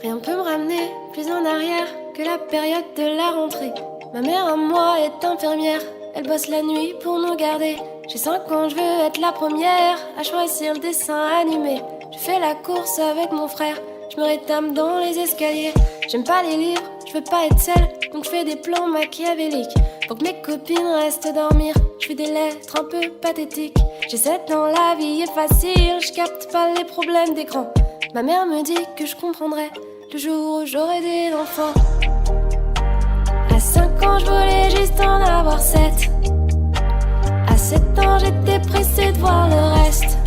Rien peut me ramener plus en arrière que la période de la rentrée. Ma mère à moi est infirmière, elle bosse la nuit pour nous garder. J'ai 5 ans, je veux être la première à choisir le dessin animé. Je fais la course avec mon frère, je me rétame dans les escaliers. J'aime pas les livres, je veux pas être seule, donc je fais des plans machiavéliques pour que mes copines restent dormir. Je fais des lettres un peu pathétiques. J'ai 7 ans, la vie est facile, je capte pas les problèmes d'écran. Ma mère me dit que je comprendrai le jour où j'aurai des enfants. À 5 ans, je voulais juste en avoir 7. À 7 ans, j'étais pressée de voir le reste.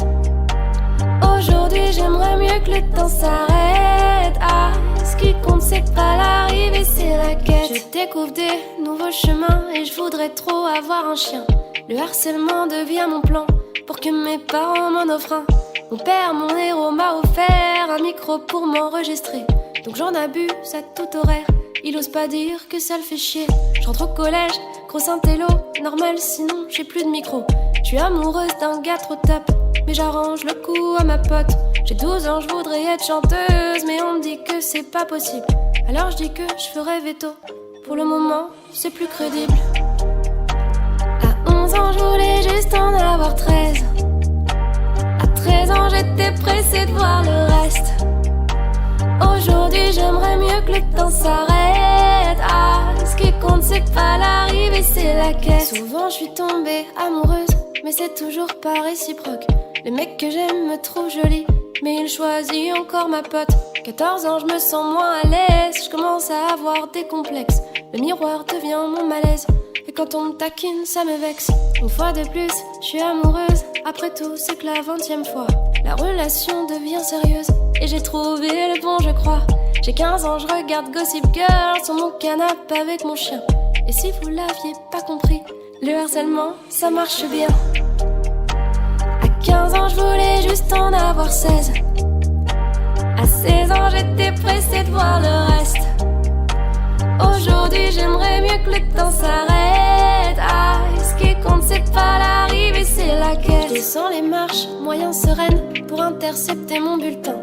Aujourd'hui, j'aimerais mieux que le temps s'arrête. Ah, ce qui compte, c'est pas l'arrivée, c'est la quête. Je découvre des nouveaux chemins et je voudrais trop avoir un chien. Le harcèlement devient mon plan pour que mes parents m'en offrent un. Mon père, mon héros, m'a offert un micro pour m'enregistrer. Donc j'en abuse à tout horaire. Il ose pas dire que ça le fait chier. Je rentre au collège, gros intello, normal sinon j'ai plus de micro. Je suis amoureuse d'un gars trop top, mais j'arrange le coup à ma pote. J'ai 12 ans, je voudrais être chanteuse, mais on me dit que c'est pas possible. Alors je dis que je ferai veto. Pour le moment, c'est plus crédible. À 11 ans, je voulais juste en avoir 13. À 13 ans, j'étais pressée de voir le reste. Aujourd'hui, j'aimerais mieux que le temps s'arrête. Ah, ce qui compte, c'est pas l'arrivée, c'est la quête. Souvent, je suis tombée amoureuse, mais c'est toujours pas réciproque. Les mecs que j'aime me trouvent jolie, mais ils choisissent encore ma pote. 14 ans, je me sens moins à l'aise, je commence à avoir des complexes. Le miroir devient mon malaise, et quand on me taquine, ça me vexe. Une fois de plus, je suis amoureuse, après tout, c'est que la 20e fois. La relation devient sérieuse, et j'ai trouvé le bon, je crois. J'ai 15 ans, je regarde Gossip Girl sur mon canapé avec mon chien. Et si vous l'aviez pas compris, le harcèlement, ça marche bien. À 15 ans, je voulais juste en avoir 16. À 16 ans, j'étais pressée de voir le reste. Aujourd'hui, j'aimerais mieux que le temps s'arrête. Ah, ce qui compte, c'est pas l'arrivée, c'est la quête. Je descends les marches, moyen sereine, pour intercepter mon bulletin.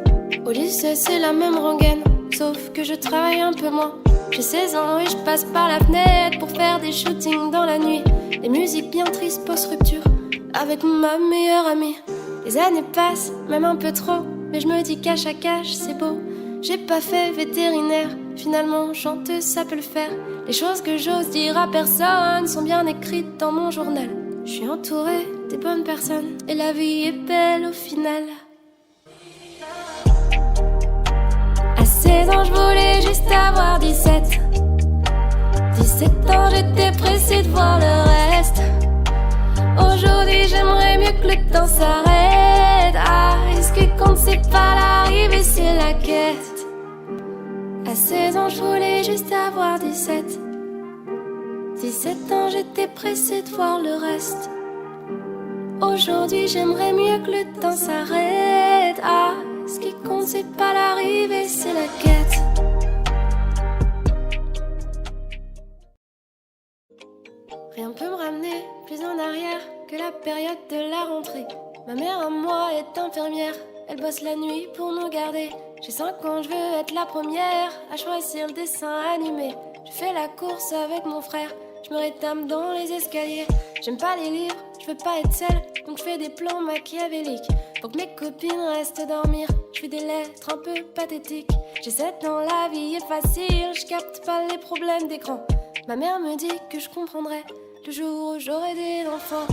Au lycée, c'est la même rengaine, sauf que je travaille un peu moins. J'ai 16 ans et je passe par la fenêtre pour faire des shootings dans la nuit. Des musiques bien tristes post-rupture, avec ma meilleure amie. Les années passent, même un peu trop, mais je me dis cache à cache, c'est beau. J'ai pas fait vétérinaire, finalement chanteuse ça peut le faire. Les choses que j'ose dire à personne sont bien écrites dans mon journal. Je suis entourée des bonnes personnes et la vie est belle au final. À 16 ans je voulais juste avoir 17. 17 ans j'étais pressée de voir le reste. Aujourd'hui j'aimerais mieux que le temps s'arrête. Ah, et ce qui compte c'est pas l'arrivée, c'est la quête. À 16 ans je voulais juste avoir 17. 17 ans j'étais pressée de voir le reste. Aujourd'hui j'aimerais mieux que le temps s'arrête. Ah, ce qui compte c'est pas l'arrivée, c'est la quête. Rien peut me ramener plus en arrière que la période de la rentrée. Ma mère à moi est infirmière, elle bosse la nuit pour nous garder. J'ai 5 ans, je veux être la première à choisir le dessin animé. Je fais la course avec mon frère, je me rétame dans les escaliers. J'aime pas les livres, je veux pas être seule, donc je fais des plans machiavéliques pour que mes copines restent dormir. Je fais des lettres un peu pathétiques. J'ai 7 ans, la vie est facile, je capte pas les problèmes d'écran. Ma mère me dit que je comprendrai le jour où j'aurai des enfants.